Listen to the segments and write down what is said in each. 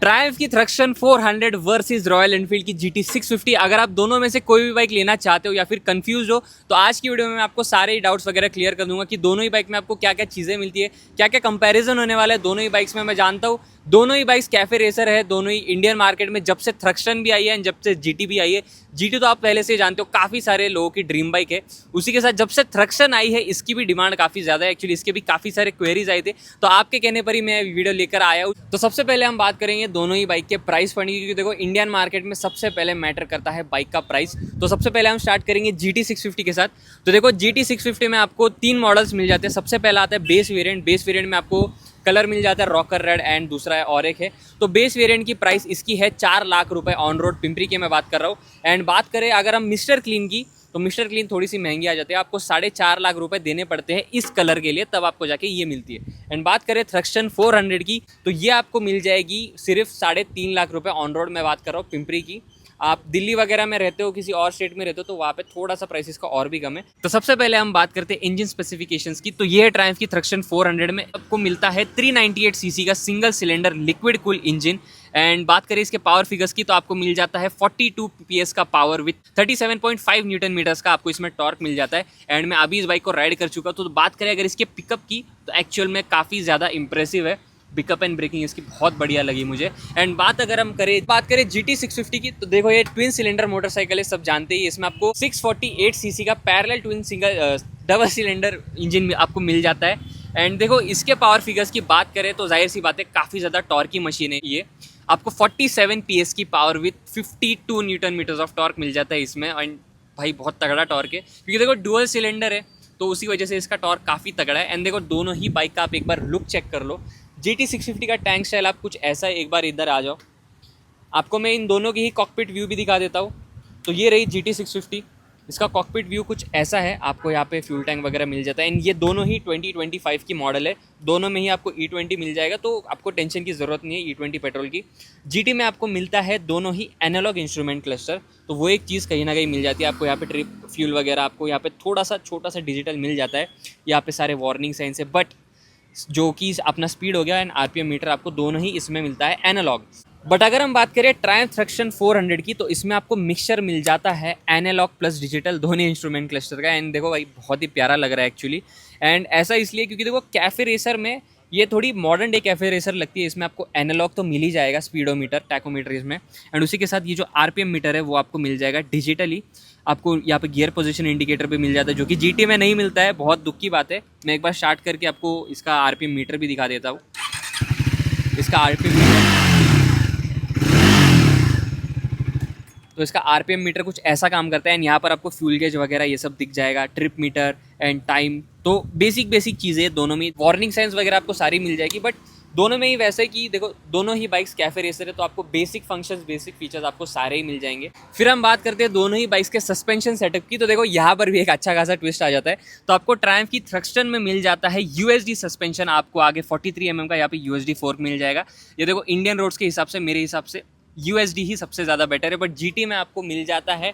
Triumph की थ्रक्शन 400 versus royal Enfield की GT 650। अगर आप दोनों में से कोई भी बाइक लेना चाहते हो या फिर कंफ्यूज हो तो आज की वीडियो में मैं आपको सारे ही डाउट्स वगैरह क्लियर कर दूंगा कि दोनों ही बाइक में आपको क्या क्या चीज़ें मिलती है, क्या क्या कंपैरिजन होने वाला है दोनों ही बाइक्स में। मैं जानता हूँ दोनों ही बाइक्स कैफे रेसर है, दोनों ही इंडियन मार्केट में जब से थ्रक्शन भी आई है एंड जब से GT भी आई है। GT तो आप पहले से जानते हो काफ़ी सारे लोगों की ड्रीम बाइक है, उसी के साथ जब से थ्रक्शन आई है इसकी भी डिमांड काफ़ी ज़्यादा है। एक्चुअली इसके भी काफ़ी सारे क्वेरीज आए थे तो आपके कहने पर ही मैं वीडियो लेकर आया हूँ। तो सबसे पहले हम बात करेंगे दोनों ही बाइक के प्राइस पॉइंट की, क्योंकि देखो इंडियन मार्केट में सबसे पहले मैटर करता है बाइक का प्राइस। तो सबसे पहले हम स्टार्ट करेंगे GT 650 के साथ। तो देखो GT 650 में आपको 3 मॉडल्स मिल जाते हैं। सबसे पहला आता है बेस वेरिएंट। बेस वेरिएंट में आपको कलर मिल जाता है रॉकर रेड एंड दूसरा है और एक है। तो बेस वेरिएंट की प्राइस इसकी है 4 लाख रुपए ऑन रोड पिंपरी की मैं बात कर रहा हूँ। एंड बात करें अगर हम मिस्टर क्लीन की तो मिस्टर क्लीन थोड़ी सी महंगी आ जाती है, आपको 4.5 लाख रुपए देने पड़ते हैं इस कलर के लिए, तब आपको जाके ये मिलती है। एंड बात करें थ्रक्शन 400 की तो ये आपको मिल जाएगी सिर्फ 3.5 लाख रुपए ऑन रोड मैं बात कर रहा हूँ पिंपरी की। आप दिल्ली वगैरह में रहते हो, किसी और स्टेट में रहते हो तो वहाँ पे थोड़ा सा प्राइस इसका और भी कम है। तो सबसे पहले हम बात करते हैं इंजन स्पेसिफिकेशंस की। तो ये है ट्रायम्फ की थ्रक्शन 400 में आपको मिलता है 398 सीसी का single cylinder liquid cool engine. And बात करें इसके पावर फिगर्स की तो आपको मिल जाता है 42 PS का पावर विथ 37.5 न्यूटन मीटर्स का आपको इसमें टॉर्क मिल जाता है। एंड मैं अभी इस बाइक को राइड कर चुका हूँ। तो बात करें अगर इसके पिकअप की तो एक्चुअल में काफ़ी ज़्यादा इंप्रेसिव है, पिकअप एंड ब्रेकिंग इसकी बहुत बढ़िया लगी मुझे। एंड बात करें GT 650 की तो देखो ये ट्विन सिलेंडर मोटरसाइकिल है, सब जानते ही। इसमें आपको 648 सीसी का parallel twin double cylinder engine आपको मिल जाता है। एंड देखो इसके पावर फिगर्स की बात करें तो जाहिर सी बात है काफ़ी ज़्यादा टॉर्क की मशीन है ये। आपको 47 PS की power with 52 newton meters of torque मिल जाता है इसमें। एंड भाई बहुत तगड़ा टॉर्क है, क्योंकि देखो डुअल सिलेंडर है तो उसी वजह से इसका टॉर्क काफ़ी तगड़ा है। एंड देखो दोनों ही बाइक का आप एक बार लुक चेक कर लो। GT 650 का टैंक स्टाइल आप कुछ ऐसा है, एक बार इधर आ जाओ, आपको मैं इन दोनों की ही कॉकपिट व्यू भी दिखा देता हूँ। तो ये रही GT 650, इसका कॉकपिट व्यू कुछ ऐसा है। आपको यहाँ पे फ्यूल टैंक वगैरह मिल जाता है। एंड ये दोनों ही 2025 की मॉडल है, दोनों में ही आपको E20 मिल जाएगा, तो आपको टेंशन की ज़रूरत नहीं है E20 पेट्रोल की। GT में आपको मिलता है दोनों ही एनालॉग इंस्ट्रूमेंट क्लस्टर, तो वो एक चीज़ कहीं ना कहीं मिल जाती है आपको। यहाँ पे ट्रिप फ्यूल वगैरह आपको यहाँ पे थोड़ा सा छोटा सा डिजिटल मिल जाता है। यहाँ पे सारे वार्निंग साइंस है, बट जो कि अपना स्पीड हो गया एंड RPM मीटर आपको दोनों ही इसमें मिलता है एनालॉग। बट अगर हम बात करें ट्रायम्फ थ्रक्शन 400 की तो इसमें आपको मिक्सचर मिल जाता है एनालॉग प्लस डिजिटल दोनों इंस्ट्रूमेंट क्लस्टर का। एंड देखो भाई बहुत ही प्यारा लग रहा है एक्चुअली। एंड ऐसा इसलिए क्योंकि देखो कैफे रेसर में ये थोड़ी मॉडर्न डे कैफे रेसर लगती है। इसमें आपको एनालॉग तो मिल ही जाएगा, स्पीडोमीटर टैकोमीटर इसमें, एंड उसी के साथ ये जो RPM मीटर है वो आपको मिल जाएगा डिजिटली। आपको यहाँ पे गियर पोजीशन इंडिकेटर भी मिल जाता है, जो कि GT में नहीं मिलता है, बहुत दुख की बात है। मैं एक बार स्टार्ट करके आपको इसका RPM मीटर भी दिखा देता हूँ। इसका RPM मीटर, तो इसका RPM मीटर कुछ ऐसा काम करता है। एंड यहाँ पर आपको फ्यूल गेज वगैरह ये सब दिख जाएगा, ट्रिप मीटर एंड टाइम, तो बेसिक चीज़ें दोनों में। वार्निंग साइंस वगैरह आपको सारी मिल जाएगी, बट दोनों में ही वैसे कि देखो दोनों ही बाइक्स कैफे रेसर है तो आपको बेसिक फंक्शंस बेसिक फीचर्स आपको सारे ही मिल जाएंगे। फिर हम बात करते हैं दोनों ही बाइक्स के सस्पेंशन सेटअप की। तो देखो यहाँ पर भी एक अच्छा खासा ट्विस्ट आ जाता है। तो आपको ट्रायम्फ की थ्रक्शन में मिल जाता है USD सस्पेंशन, आपको आगे 43 mm का यहाँ पे USD फोर्क मिल जाएगा। ये देखो इंडियन रोड्स के हिसाब से मेरे हिसाब से USD ही सबसे ज़्यादा बेटर है, बट GT में आपको मिल जाता है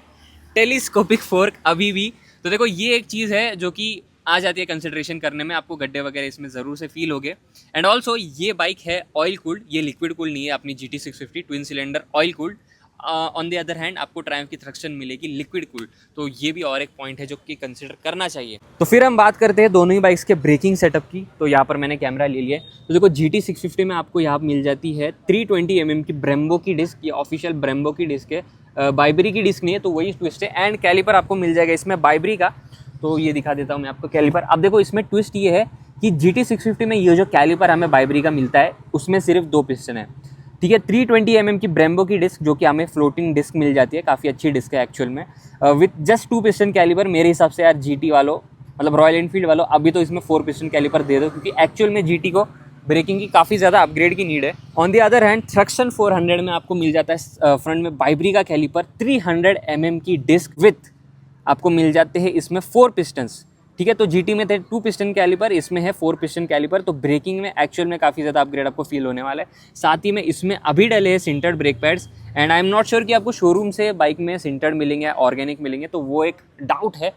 टेलीस्कोपिक फोर्क अभी भी। तो देखो ये एक चीज़ है जो कि आ जाती है कंसिडरेशन करने में, आपको गड्ढे वगैरह इसमें ज़रूर से फील होगे। एंड ऑल्सो ये बाइक है ऑयल कूल्ड, ये लिक्विड कूल्ड नहीं है अपनी GT 650 twin cylinder oil cooled. On the other hand आपको ट्रायम्फ की थ्रक्शन मिलेगी लिक्विड कूल्ड, तो ये भी और एक पॉइंट है जो कि कंसिडर करना चाहिए। तो फिर हम बात करते हैं दोनों ही बाइक्स के ब्रेकिंग सेटअप की। तो यहाँ पर मैंने कैमरा ले लिया है। तो देखो GT 650 में आपको यहाँ मिल जाती है 320 mm की ब्रेम्बो की डिस्क, ये ऑफिशियल ब्रेम्बो की डिस्क है, बाइबरी की डिस्क नहीं है, तो वही ट्विस्ट है। एंड कैलिपर आपको मिल जाएगा इसमें बाइबरी का, तो ये दिखा देता हूँ मैं आपको कैलिपर। अब देखो इसमें ट्विस्ट ये है कि GT 650 में ये जो कैलिपर हमें बाइबरी का मिलता है उसमें सिर्फ 2 पिस्टन है, ठीक है। 320 mm की ब्रेम्बो की डिस्क जो कि हमें फ्लोटिंग डिस्क मिल जाती है, काफ़ी अच्छी डिस्क है एक्चुअल में, विथ जस्ट 2 पिस्टन कैलिपर। मेरे हिसाब से यार GT वालों मतलब रॉयल एनफील्ड वालों अभी तो इसमें 4 पिस्टन कैलिपर दे दो, क्योंकि एक्चुअल में GT को ब्रेकिंग की काफ़ी ज़्यादा अपग्रेड की नीड है। On the other hand Thruxton 400 में आपको मिल जाता है फ्रंट में बाइबरी का कैलिपर, 300 mm की डिस्क विथ आपको मिल जाते हैं इसमें 4 पिस्टन्स, ठीक है। तो GT में थे 2 पिस्टन कैलिपर, इसमें है 4 पिस्टन कैलिपर, तो ब्रेकिंग में एक्चुअल में काफ़ी ज़्यादा अपग्रेड आपको फील होने वाला है। साथ ही में इसमें अभी डले हैं sintered brake pads. And I am not sure कि आपको शोरूम से बाइक में सिंटर्ड मिलेंगे या ऑर्गेनिक मिलेंगे, तो वो एक डाउट है।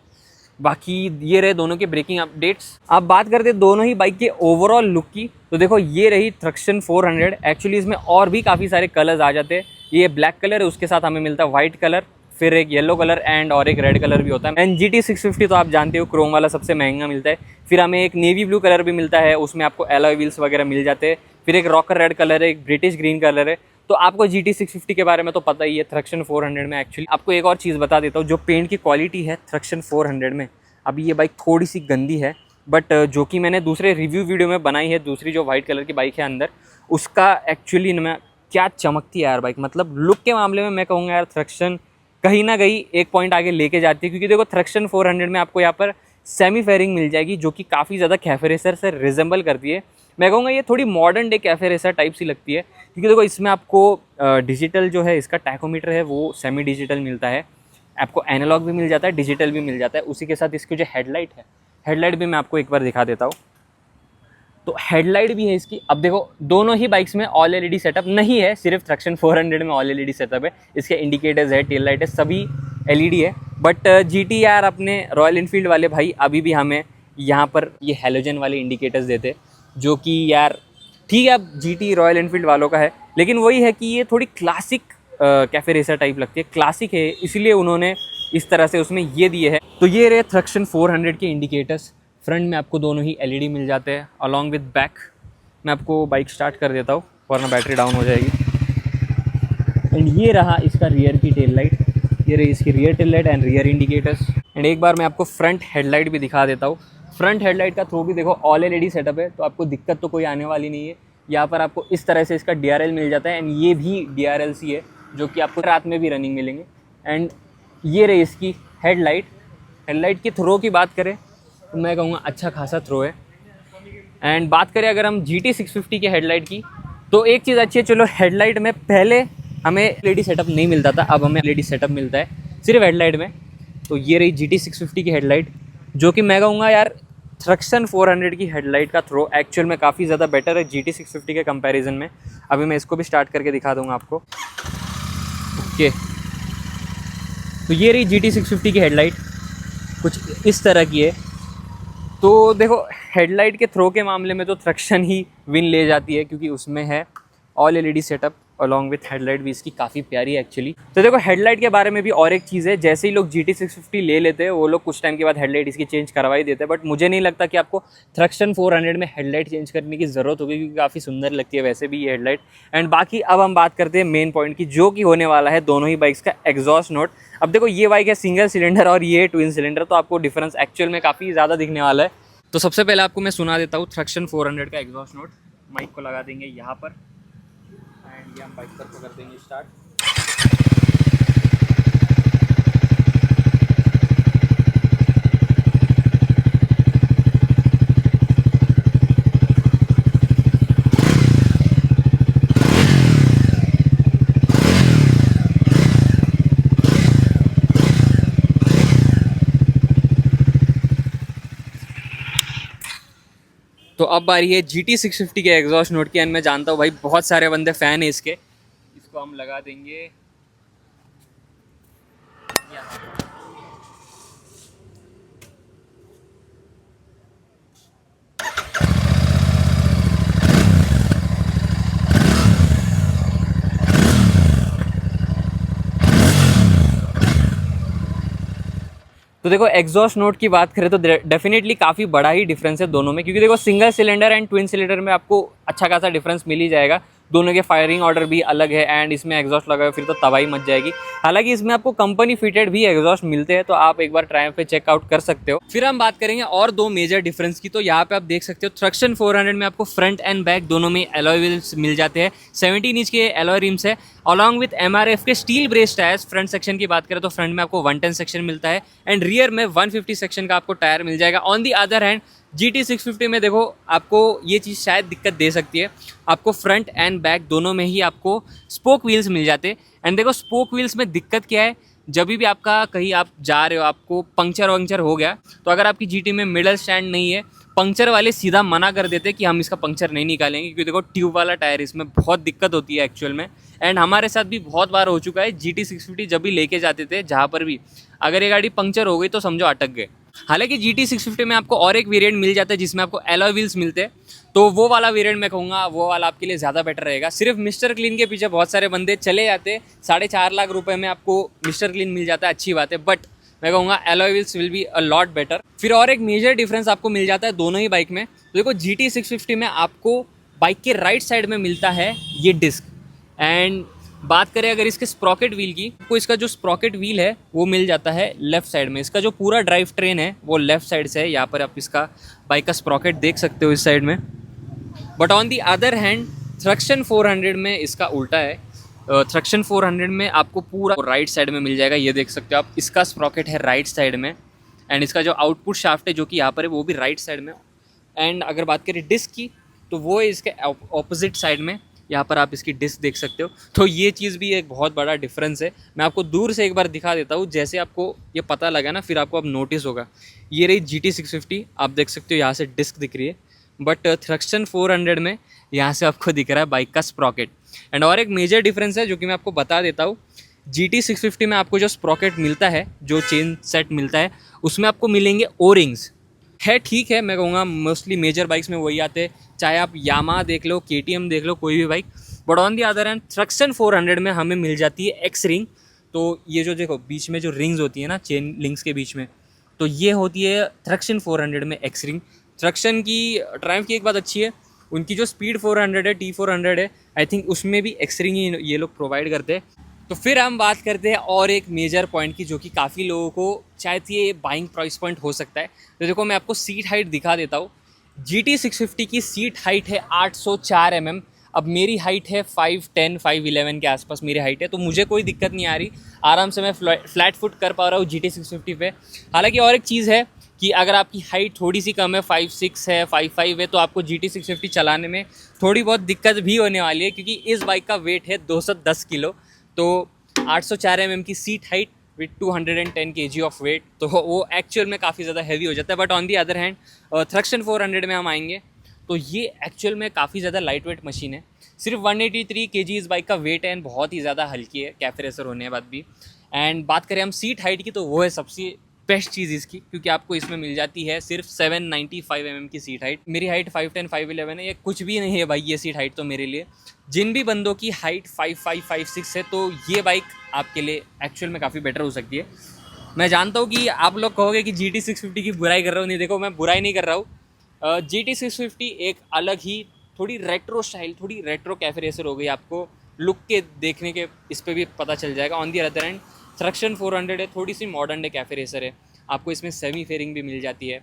बाकी ये रहे दोनों के ब्रेकिंग अपडेट्स। अब बात करते हैं दोनों ही बाइक के ओवरऑल लुक की। तो देखो ये रही थ्रक्शन 400। एक्चुअली इसमें और भी काफ़ी सारे कलर्स आ जाते हैं। ये ब्लैक कलर है, उसके साथ हमें मिलता है वाइट कलर, फिर एक येलो कलर एंड और एक रेड कलर भी होता है। एंड GT 650 तो आप जानते हो क्रोम वाला सबसे महंगा मिलता है। फिर हमें एक नेवी ब्लू कलर भी मिलता है, उसमें आपको एलॉय व्हील्स वगैरह मिल जाते हैं। फिर एक रॉकर रेड कलर है, एक ब्रिटिश ग्रीन कलर है। तो आपको GT 650 के बारे में तो पता ही है। थ्रक्शन 400 में एक्चुअली आपको एक और चीज़ बता देता हूँ, जो पेंट की क्वालिटी है थ्रक्शन 400 में, अभी ये बाइक थोड़ी सी गंदी है, बट जो कि मैंने दूसरे रिव्यू वीडियो में बनाई है, दूसरी जो वाइट कलर की बाइक है अंदर, उसका एक्चुअली मैं क्या चमकती है यार बाइक। मतलब लुक के मामले में मैं कहूँगा यार थ्रक्शन कहीं ना कहीं एक पॉइंट आगे लेके जाती है। क्योंकि देखो थ्रक्शन 400 में आपको यहाँ पर सेमी फेयरिंग मिल जाएगी, जो कि काफ़ी ज़्यादा कैफे रेसर से रिजेंबल करती है। मैं कहूँगा ये थोड़ी modern day cafe racer type सी लगती है। क्योंकि देखो इसमें आपको डिजिटल जो है इसका टैकोमीटर है वो सेमी डिजिटल मिलता है, आपको एनालॉग भी मिल जाता है, डिजिटल भी मिल जाता है। उसी के साथ इसकी जो हेडलाइट है, हेडलाइट भी मैं आपको एक बार दिखा देता हूँ। तो हेडलाइट भी है इसकी। अब देखो दोनों ही बाइक्स में ऑल एलईडी सेटअप नहीं है, सिर्फ थ्रक्शन 400 में ऑल एलईडी सेटअप है। इसके इंडिकेटर्स है, टेल लाइट है, सभी एलईडी है। बट GT यार अपने रॉयल इनफील्ड वाले भाई अभी भी हमें यहाँ पर ये हेलोजन वाले इंडिकेटर्स देते, जो कि यार ठीक है अब GT रॉयल इनफील्ड वालों का है, लेकिन वही है कि ये थोड़ी क्लासिक कैफे रेसर टाइप लगती है, क्लासिक है, इसलिए उन्होंने इस तरह से उसमें ये दिए हैं। तो ये रहे थ्रक्शन 400 के इंडिकेटर्स। फ्रंट में आपको दोनों ही एलईडी मिल जाते हैं अलॉन्ग विद बैक। मैं आपको बाइक स्टार्ट कर देता हूँ वरना बैटरी डाउन हो जाएगी। एंड ये रहा इसका रियर की टेल लाइट, ये रही इसकी rear tail light and rear indicators. And एक बार मैं आपको फ्रंट हेडलाइट भी दिखा देता हूँ। फ्रंट हेडलाइट का थ्रो भी देखो ऑल एलईडी सेटअप है, तो आपको दिक्कत तो कोई आने वाली नहीं है। यहाँ पर आपको इस तरह से इसका DRL मिल जाता है, एंड ये भी DRLC है, जो कि आपको रात में भी रनिंग मिलेंगे। एंड ये रही इसकी हेडलाइट। हेडलाइट की थ्रो की बात करें तो मैं कहूँगा अच्छा खासा थ्रो है। एंड बात करें अगर हम GT 650 के हेडलाइट की, तो एक चीज़ अच्छी है, चलो हेडलाइट में पहले हमें एलईडी सेटअप नहीं मिलता था, अब हमें एलईडी सेटअप मिलता है सिर्फ हेडलाइट में। तो ये रही GT 650 की हेडलाइट, जो कि मैं कहूँगा यार थ्रक्शन 400 की हेडलाइट का थ्रो एक्चुअल में काफ़ी ज़्यादा बेटर है GT 650 के कंपैरिजन में। अभी मैं इसको भी स्टार्ट करके दिखा दूँगा आपको। ओके, तो ये रही GT 650 की हेडलाइट, कुछ इस तरह की है। तो देखो हेडलाइट के थ्रो के मामले में तो थ्रक्शन ही विन ले जाती है, क्योंकि उसमें है all LED setup along with headlight भी इसकी काफ़ी प्यारी है एक्चुअली। तो देखो हेडलाइट के बारे में भी और एक चीज़ है, जैसे ही लोग GT 650 ले लेते हैं वो लोग कुछ टाइम के बाद हेडलाइट इसकी चेंज करवा ही देते हैं। बट मुझे नहीं लगता कि आपको थ्रक्शन 400 में हेडलाइट चेंज करने की ज़रूरत होगी, क्योंकि काफ़ी सुंदर लगती है वैसे भी ये हेडलाइट। एंड बाकी अब हम बात करते हैं मेन पॉइंट की, जो कि होने वाला है दोनों ही बाइक्स का एग्जॉस्ट नोट। अब देखो ये बाइक है सिंगल सिलेंडर और ये ट्विन सिलेंडर, तो आपको डिफरेंस एक्चुअल में काफ़ी ज़्यादा दिखने वाला है। तो सबसे पहले आपको मैं सुना देता हूँ थ्रक्शन 400 का एग्जॉस्ट नोट। माइक को लगा देंगे यहाँ पर एंड ये हम बाइक पर कर देंगे स्टार्ट। तो अब बारी है GT 650 के एग्जॉस्ट नोट की। एंड मैं जानता हूँ भाई बहुत सारे बंदे फ़ैन है इसके। इसको हम लगा देंगे यहाँ। तो देखो एग्जॉस्ट नोट की बात करें तो डेफिनेटली काफ़ी बड़ा ही डिफरेंस है दोनों में, क्योंकि देखो single cylinder and twin cylinder में आपको अच्छा खासा डिफरेंस मिल ही जाएगा। दोनों के फायरिंग ऑर्डर भी अलग है एंड इसमें एग्जॉस्ट लगा है फिर तो तबाही मच जाएगी। हालांकि इसमें आपको कंपनी फिटेड भी एग्जॉस्ट मिलते हैं, तो आप एक बार ट्रायम्फ पे चेकआउट कर सकते हो। फिर हम बात करेंगे और दो मेजर डिफरेंस की। तो यहाँ पे आप देख सकते हो थ्रक्शन 400 में आपको फ्रंट एंड बैक दोनों में एलॉय व्हील्स मिल जाते हैं। 17 इंच के एलॉय रिम्स है अलॉन्ग विथ MRF के steel brace tyres. Front section की बात करें तो फ्रंट में आपको 110 सेक्शन मिलता है एंड रियर में 150 सेक्शन का आपको टायर मिल जाएगा। On the other hand GT 650 में देखो आपको ये चीज़ शायद दिक्कत दे सकती है, आपको फ्रंट एंड बैक दोनों में ही आपको स्पोक व्हील्स मिल जाते हैं। एंड देखो स्पोक व्हील्स में दिक्कत क्या है, जब भी आपका कहीं आप जा रहे हो आपको पंक्चर वंक्चर हो गया, तो अगर आपकी GT में मिडल स्टैंड नहीं है, पंक्चर वाले सीधा मना कर देते कि हम इसका पंक्चर नहीं निकालेंगे, क्योंकि देखो ट्यूब वाला टायर इसमें बहुत दिक्कत होती है एक्चुअल में। एंड हमारे साथ भी बहुत बार हो चुका है, GT 650 जब भी लेके जाते थे जहाँ पर भी, अगर ये गाड़ी पंक्चर हो गई तो समझो अटक गए। हालांकि GT650 में आपको और एक वेरिएंट मिल जाता है जिसमें आपको एलॉय व्हील्स मिलते हैं, तो वो वाला वेरिएंट मैं कहूँगा वो वाला आपके लिए ज़्यादा बेटर रहेगा। सिर्फ मिस्टर क्लीन के पीछे बहुत सारे बंदे चले जाते, 4.5 लाख रुपए में आपको मिस्टर क्लीन मिल जाता है, अच्छी बात है, बट मैं कहूँगा alloy wheels will be a lot better. फिर और एक मेजर डिफरेंस आपको मिल जाता है दोनों ही बाइक में। तो देखो GT650 में आपको बाइक के राइट साइड में मिलता है ये डिस्क, एंड बात करें अगर इसके स्प्रॉकेट व्हील की, तो इसका जो स्प्रॉकेट व्हील है वो मिल जाता है लेफ्ट साइड में। इसका जो पूरा ड्राइव ट्रेन है वो लेफ्ट साइड से है। यहाँ पर आप इसका बाइक का स्प्रॉकेट देख सकते हो इस साइड में। But on the other hand Thruxton 400 में इसका उल्टा है। थ्रक्शन 400 में आपको पूरा राइट साइड में मिल जाएगा, ये देख सकते हो आप। इसका स्प्रॉकेट है राइट साइड में, एंड इसका जो आउटपुट शाफ्ट है जो कि यहाँ पर है वो भी राइट साइड में। एंड अगर बात करें डिस्क की, तो वो है इसके ऑपोजिट साइड में। यहाँ पर आप इसकी डिस्क देख सकते हो। तो ये चीज़ भी एक बहुत बड़ा डिफरेंस है। मैं आपको दूर से एक बार दिखा देता हूँ, जैसे आपको ये पता लगा ना फिर आपको अब नोटिस होगा। ये रही GT650, आप देख सकते हो यहाँ से डिस्क दिख रही है, बट थ्रक्शन 400 में यहाँ से आपको दिख रहा है बाइक का स्प्रॉकेट। एंड और एक मेजर डिफरेंस है जो कि मैं आपको बता देता हूँ। GT650 में आपको जो स्प्रॉकेट मिलता है, जो चेन सेट मिलता है, उसमें आपको मिलेंगे ओ रिंग्स। है ठीक है, मैं कहूँगा मोस्टली मेजर बाइक्स में वही आते हैं, चाहे आप यामा देख लो, KTM देख लो, कोई भी bike. But on the other hand Thruxton 400 में हमें मिल जाती है एक्स रिंग। तो ये जो देखो बीच में जो रिंग्स होती है ना चेन लिंक्स के बीच में, तो ये होती है थ्रक्शन 400 में एक्स रिंग। थ्रक्शन की ट्रायम्फ की एक बात अच्छी है, उनकी जो स्पीड 400 है, T400 है, आई थिंक उसमें भी एक्स रिंग ही ये लोग प्रोवाइड करते हैं। तो फिर हम बात करते हैं और एक मेजर पॉइंट की, जो कि काफ़ी लोगों को शायद ये बाइंग प्राइस पॉइंट हो सकता है। तो देखो मैं आपको सीट हाइट दिखा देता हूँ। GT650 की सीट हाइट है 804 mm। अब मेरी हाइट है 5'10", 5'11" के आसपास मेरी हाइट है, तो मुझे कोई दिक्कत नहीं आ रही, आराम से मैं फ्लैट फुट कर पा रहा हूँ GT650 पे। हालांकि और एक चीज़ है कि अगर आपकी हाइट थोड़ी सी कम है, 5'6" है, 5'5" है, तो आपको GT650 चलाने में थोड़ी बहुत दिक्कत भी होने वाली है, क्योंकि इस बाइक का वेट है 210 किलो। तो 804 mm की seat height with 210 kg of weight, तो वो एक्चुअल में काफ़ी ज़्यादा हैवी हो जाता है। But on the other hand Thruxton 400 में हम आएंगे तो ये एक्चुअल में काफ़ी ज़्यादा लाइट वेट मशीन है। सिर्फ 183 kg इस बाइक का वेट है, एंड बहुत ही ज़्यादा हल्की है कैफे रेसर होने के बाद भी। एंड बात करें हम सीट हाइट की, तो वो है सबसे बेस्ट चीज़ इसकी, क्योंकि आपको इसमें मिल जाती है सिर्फ 795 mm की सीट हाइट। मेरी हाइट 5'10", 5'11" है, ये कुछ भी नहीं है भाई ये सीट हाइट तो मेरे लिए। जिन भी बंदों की हाइट 5'5", 5'6" है, तो ये बाइक आपके लिए एक्चुअल में काफ़ी बेटर हो सकती है। मैं जानता हूँ कि आप लोग कहोगे कि GT650 की बुराई कर रहा हूँ, नहीं देखो मैं बुराई नहीं कर रहा हूँ। GT650 एक अलग ही थोड़ी रेट्रो स्टाइल, थोड़ी रेट्रो कैफे रेसर हो गई। आपको लुक के देखने के इस पर भी पता चल जाएगा। On the other hand Thruxton 400 है, थोड़ी सी मॉडर्न डे कैफे रेसर है। आपको इसमें सेमी फेयरिंग भी मिल जाती है,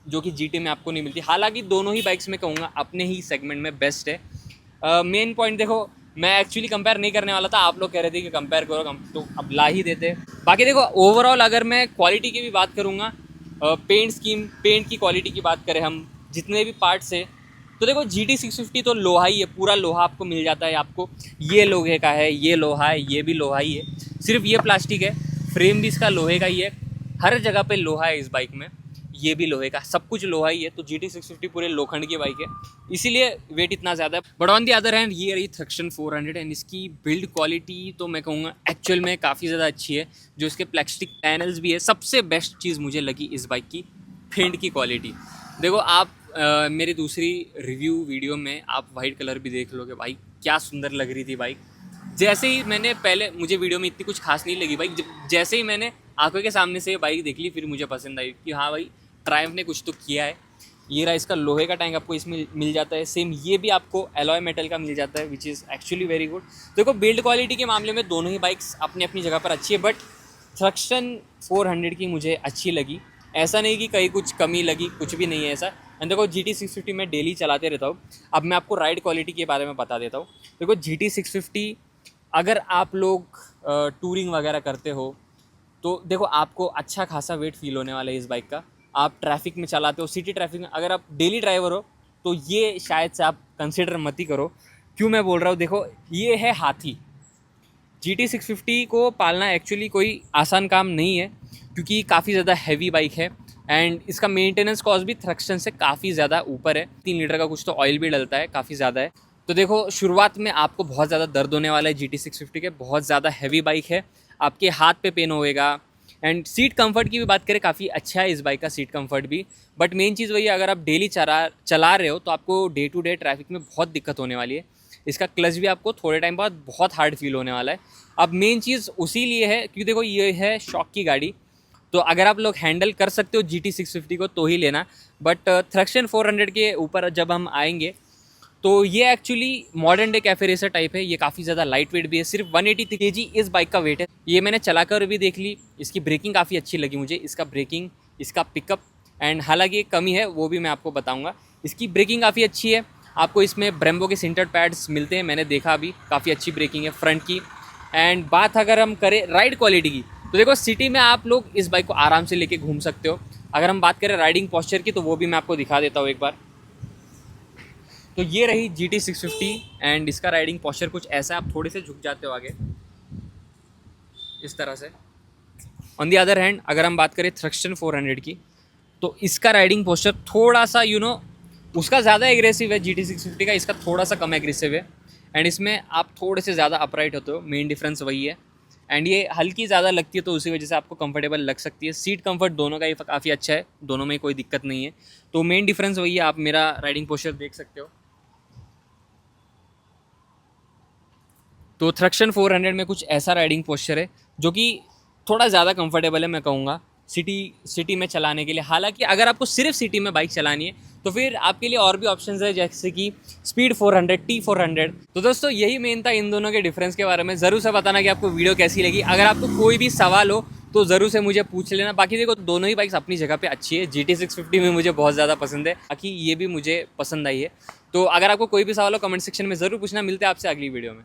जो कि GT में आपको नहीं मिलती। हालांकि दोनों ही बाइक्स में कहूँगा अपने ही सेगमेंट में बेस्ट है। मेन पॉइंट देखो, मैं एक्चुअली कंपेयर नहीं करने वाला था, आप लोग कह रहे थे कि कंपेयर करो, तो अब ला ही देते। बाकी देखो ओवरऑल अगर मैं क्वालिटी की भी बात करूँगा, पेंट स्कीम, पेंट की क्वालिटी की बात करें हम, जितने भी पार्ट्स है, तो देखो GT650 तो लोहा ही है, पूरा लोहा आपको मिल जाता है। आपको ये लोहे का है, ये लोहा है, ये भी लोहा ही है, सिर्फ ये प्लास्टिक है। फ्रेम भी इसका लोहे का ही है, हर जगह पे लोहा है इस बाइक में, ये भी लोहे का, सब कुछ लोहा ही है। तो GT650 पूरे लोखंड की बाइक है, इसीलिए वेट इतना ज़्यादा है। But on the other hand ये रही थ्रक्शन 400, एंड इसकी बिल्ड क्वालिटी तो मैं कहूँगा एक्चुअल में काफ़ी ज़्यादा अच्छी है। जो इसके प्लास्टिक पैनल्स भी है, सबसे बेस्ट चीज़ मुझे लगी इस बाइक की पेंट की क्वालिटी। देखो आप मेरी दूसरी रिव्यू वीडियो में आप वाइट कलर भी देख लोगे, भाई क्या सुंदर लग रही थी बाइक। जैसे ही मैंने, पहले मुझे वीडियो में इतनी कुछ खास नहीं लगी बाइक, जैसे ही मैंने आंखों के सामने से बाइक देख ली, फिर मुझे पसंद आई कि हाँ भाई ट्रायम्फ ने कुछ तो किया है। ये रहा इसका लोहे का टैंक आपको इसमें मिल जाता है, सेम ये भी आपको एलॉय मेटल का मिल जाता है, which is actually very good. देखो बिल्ड क्वालिटी के मामले में दोनों ही बाइक्स अपनी अपनी जगह पर अच्छी है, बट थ्रक्शन 400 की मुझे अच्छी लगी। ऐसा नहीं कि कहीं कुछ कमी लगी, कुछ भी नहीं है ऐसा। एंड देखो GT650 में डेली चलाते रहता हूँ। अब मैं आपको राइड क्वालिटी के बारे में बता देता हूँ। देखो GT650 अगर आप लोग टूरिंग वगैरह करते हो, तो देखो आपको अच्छा खासा वेट फील होने वाला है इस बाइक का। आप ट्रैफिक में चलाते हो, सिटी ट्रैफिक में, अगर आप डेली ड्राइवर हो तो ये शायद से आप कंसिडर मत ही करो। क्यों मैं बोल रहा हूँ, देखो ये है हाथी। GT650 को पालना एक्चुअली कोई आसान काम नहीं है, क्योंकि काफ़ी ज़्यादा हैवी बाइक है, एंड इसका मेंटेनेंस कॉस्ट भी थ्रक्शन से काफ़ी ज़्यादा ऊपर है। 3 लीटर का कुछ तो ऑयल भी डलता है, काफ़ी ज़्यादा है। तो देखो शुरुआत में आपको बहुत ज़्यादा दर्द होने वाला है GT650 के, बहुत ज़्यादा हैवी बाइक है, आपके हाथ पे पेन होएगा, एंड सीट कंफर्ट की भी बात करें, काफ़ी अच्छा है इस बाइक का सीट कंफर्ट भी। बट मेन चीज़ वही है, अगर आप डेली चला रहे हो तो आपको डे टू डे ट्रैफिक में बहुत दिक्कत होने वाली है। इसका क्लच भी आपको थोड़े टाइम बाद बहुत हार्ड फील होने वाला है। अब मेन चीज़ उसी लिए है क्योंकि देखो ये है शौक की गाड़ी, तो अगर आप लोग हैंडल कर सकते हो GT 650 को तो ही लेना। बट थ्रक्शन 400 के ऊपर जब हम आएंगे तो ये actually modern day cafe racer type है। ये काफ़ी ज़्यादा लाइट वेट भी है, सिर्फ 180 kg इस बाइक का वेट है। ये मैंने चलाकर भी देख ली, इसकी ब्रेकिंग काफ़ी अच्छी लगी मुझे, इसका ब्रेकिंग, इसका पिकअप। एंड हालांकि एक कमी है वो भी मैं आपको बताऊंगा। इसकी ब्रेकिंग काफ़ी अच्छी है, आपको इसमें ब्रेम्बो के सिंटर्ड पैड्स मिलते हैं, मैंने देखा अभी, काफ़ी अच्छी ब्रेकिंग है फ्रंट की। एंड बात अगर हम करें राइड क्वालिटी की, तो देखो सिटी में आप लोग इस बाइक को आराम से लेके घूम सकते हो। अगर हम बात करें राइडिंग पोस्चर की तो वो भी मैं आपको दिखा देता हूँ एक बार। तो ये रही GT 650 एंड इसका राइडिंग पोस्चर कुछ ऐसा, आप थोड़े से झुक जाते हो आगे इस तरह से। ऑन दी अदर हैंड अगर हम बात करें थ्रक्शन 400 की, तो इसका राइडिंग पोस्चर थोड़ा सा उसका ज़्यादा एग्रेसिव है GT 650 का, इसका थोड़ा सा कम एग्रेसिव है। एंड इसमें आप थोड़े से ज़्यादा अपराइट होते हो, मेन डिफरेंस वही है। एंड ये हल्की ज़्यादा लगती है तो उसी वजह से आपको कंफर्टेबल लग सकती है। सीट कंफर्ट दोनों का ही काफ़ी अच्छा है, दोनों में कोई दिक्कत नहीं है। तो मेन डिफरेंस वही है, आप मेरा राइडिंग पोस्चर देख सकते हो। तो थ्रक्शन 400 में कुछ ऐसा राइडिंग पोस्चर है जो कि थोड़ा ज़्यादा कंफर्टेबल है मैं कहूँगा सिटी में चलाने के लिए। हालांकि अगर आपको सिर्फ सिटी में बाइक चलानी है तो फिर आपके लिए और भी ऑप्शंस है, जैसे कि स्पीड 400, T400। तो दोस्तों यही मेन था इन दोनों के डिफरेंस के बारे में। ज़रूर से बताना कि आपको वीडियो कैसी लगी। अगर आपको कोई भी सवाल हो तो ज़रूर से मुझे पूछ लेना। बाकी देखो दोनों ही बाइक्स अपनी जगह पे अच्छी है, GT 650 में मुझे बहुत ज़्यादा पसंद है, बाकी ये भी मुझे पसंद आई है। तो अगर आपको कोई भी सवाल हो कमेंट सेक्शन में ज़रूर पूछना। मिलते हैं आपसे अगली वीडियो में।